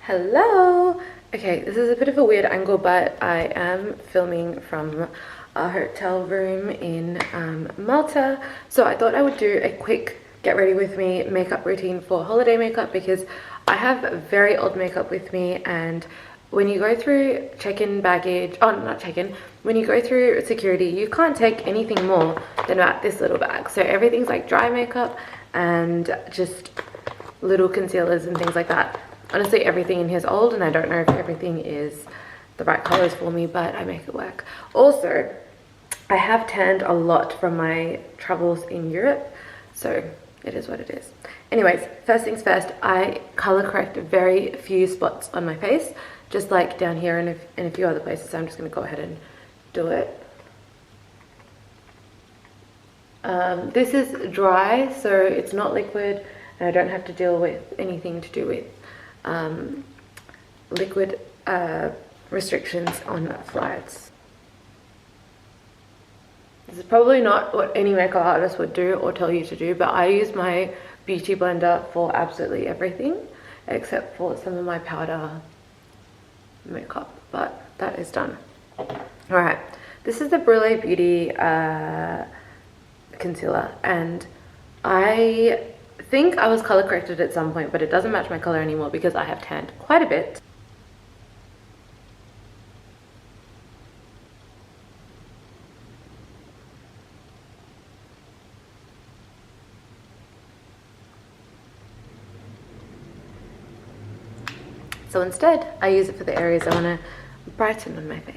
Hello! Okay, this is a bit of a weird angle, but I am filming from a hotel room in Malta. So I thought I would do a quick get ready with me makeup routine for holiday makeup because I have very old makeup with me, and when you go through check-in baggage, oh not check-in, when you go through security, you can't take anything more than about this little bag. So everything's like dry makeup and just little concealers and things like that. Honestly, everything in here is old and I don't know if everything is the right colors for me, but I make it work. Also, I have tanned a lot from my travels in Europe, so it is what it is. Anyways, first things first, I color correct very few spots on my face, just like down here and a few other places, so I'm just going to go ahead and do it. This is dry, so it's not liquid, and I don't have to deal with anything to do with liquid restrictions on flights. This is probably not what any makeup artist would do or tell you to do, but I use my beauty blender for absolutely everything except for some of my powder makeup, but that is done. Alright, this is the Brûlée Beauty concealer, and I think I was color corrected at some point, but it doesn't match my color anymore because I have tanned quite a bit. So instead, I use it for the areas I want to brighten on my face.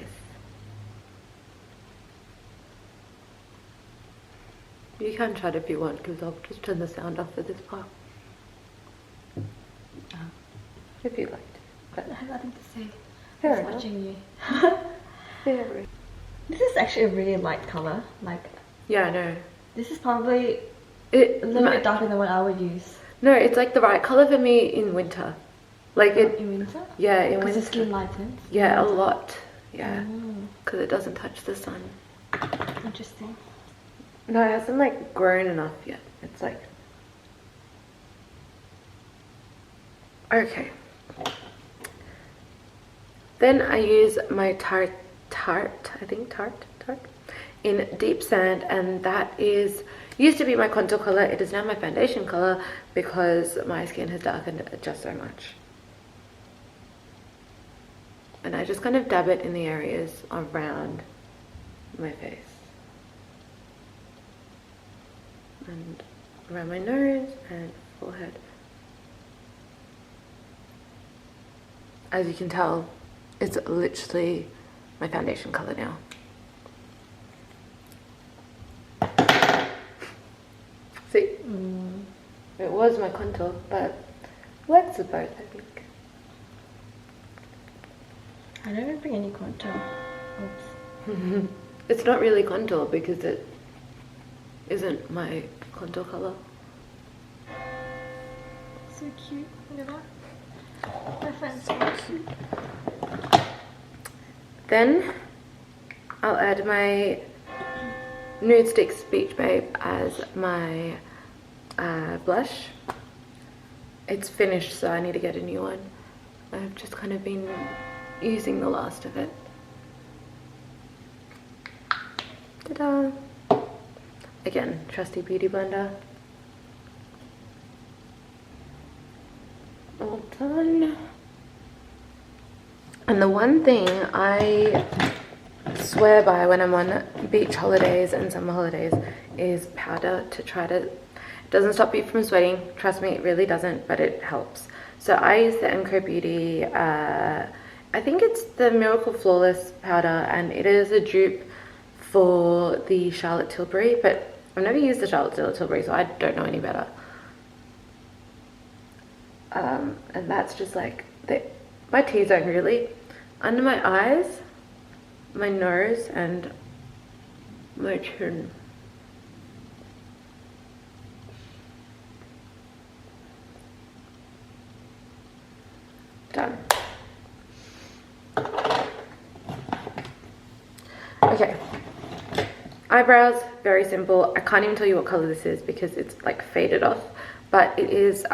You can chat if you want, because I'll just turn the sound off for this part. If you'd like to. But I have nothing to say. Fair Just watching you. Fair. This is actually a really light color. Like, yeah, I know. this is probably a little bit darker than what I would use. No, it's like the right color for me in winter. Like it. In winter? Yeah, in winter. Because the skin lightens? Yeah, a lot. Yeah. Mm. Because it doesn't touch the sun. Interesting. No, it hasn't like grown enough yet. It's like... Okay. Then I use my Tarte, in Deep Sand, and that is used to be my contour color. It is now my foundation color because my skin has darkened just so much. And I just kind of dab it in the areas around my face. And around my nose and forehead. As you can tell, it's literally my foundation color now. See? It was my contour, but works with both, I think. I don't bring any contour. Oops. It's not really contour because it isn't my contour color. So cute. Look at that. My friend's so cute. Then I'll add my Nude Sticks Beach Babe as my blush. It's finished, so I need to get a new one. I've just kind of been using the last of it. Ta-da! Again, trusty beauty blender. All done. And the one thing I swear by when I'm on beach holidays and summer holidays is powder to try to... It doesn't stop you from sweating. Trust me, it really doesn't, but it helps. So I use the MCO Beauty, I think it's the Miracle Flawless powder, and it is a dupe for the Charlotte Tilbury, but I've never used the Charlotte Tilbury, so I don't know any better. And that's just like my T-zone, really. Under my eyes, my nose, and my chin. Done. Okay. Eyebrows, very simple. I can't even tell you what color this is because it's like faded off, but it is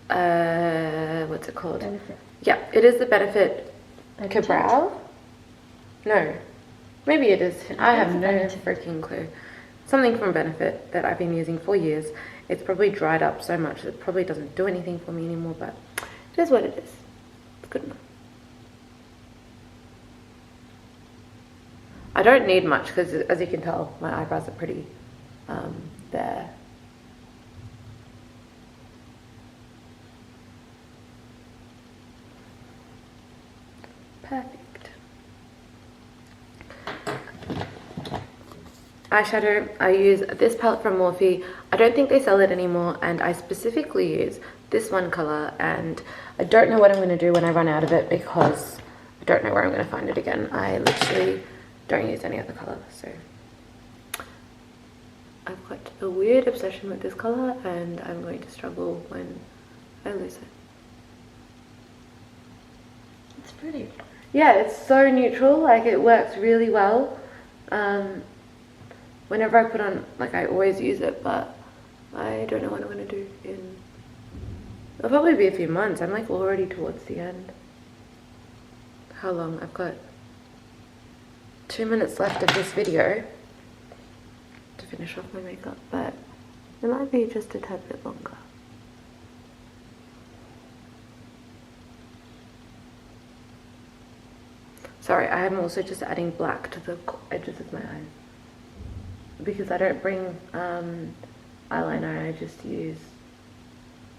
what's it called? Benefit. Yeah, it is the Benefit Benefit. Cabral. No, maybe it is. I have no Benefit. freaking clue. Something from Benefit that I've been using for years. It's probably dried up so much that it probably doesn't do anything for me anymore, but it is what it is. It's good enough. I don't need much because, as you can tell, my eyebrows are pretty there. Perfect. Eyeshadow, I use this palette from Morphe. I don't think they sell it anymore, and I specifically use this one color, and I don't know what I'm going to do when I run out of it because I don't know where I'm going to find it again. I literally don't use any other color, so I've got a weird obsession with this color, and I'm going to struggle when I lose it. It's pretty. Yeah, it's so neutral, like it works really well. Whenever I put on, like I always use it, but I don't know what I'm going to do in, it'll probably be a few months. I'm like already towards the end. How long? I've got 2 minutes left of this video to finish off my makeup, but it might be just a tad bit longer. Sorry, I am also just adding black to the edges of my eyes because I don't bring eyeliner. I just use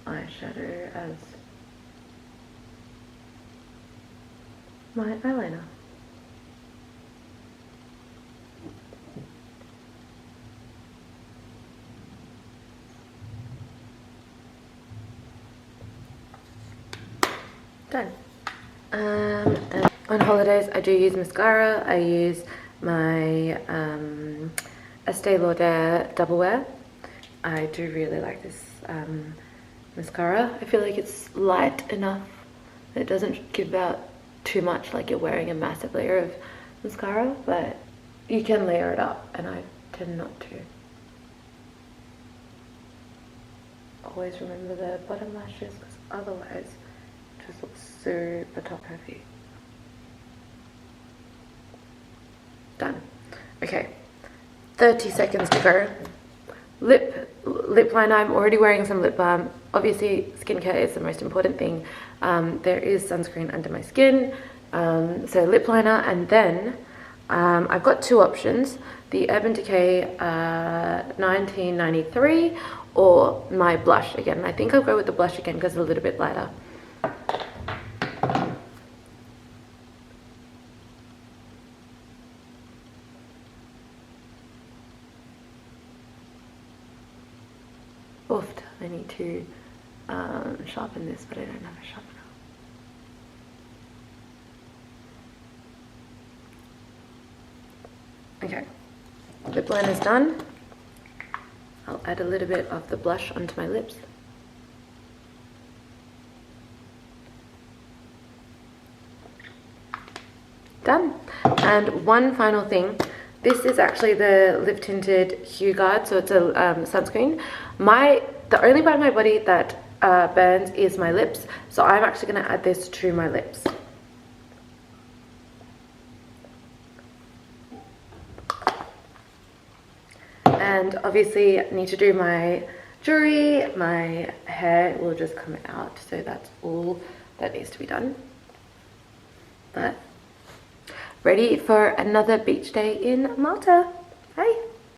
eyeshadow as my eyeliner. Done. And on holidays, I do use mascara. I use my Estee Lauder Double Wear. I do really like this mascara. I feel like it's light enough. It doesn't give out too much like you're wearing a massive layer of mascara, but you can layer it up, and I tend not to. Always remember the bottom lashes because otherwise it just looks super top heavy. Done. Okay, 30 seconds to go. Lip liner, I'm already wearing some lip balm. Obviously, skincare is the most important thing. There is sunscreen under my skin. So lip liner, and then I've got two options. The Urban Decay 1993 or my blush again. I think I'll go with the blush again because it's a little bit lighter. Oofed, I need to sharpen this, but I don't have a sharpener. Okay, lip liner's done. I'll add a little bit of the blush onto my lips. Done. And one final thing. This is actually the lip tinted Hue Guard, so it's a sunscreen. The only part of my body that burns is my lips, so I'm actually going to add this to my lips. And obviously I need to do my jewelry. My hair will just come out, so that's all that needs to be done. But ready for another beach day in Malta. Bye.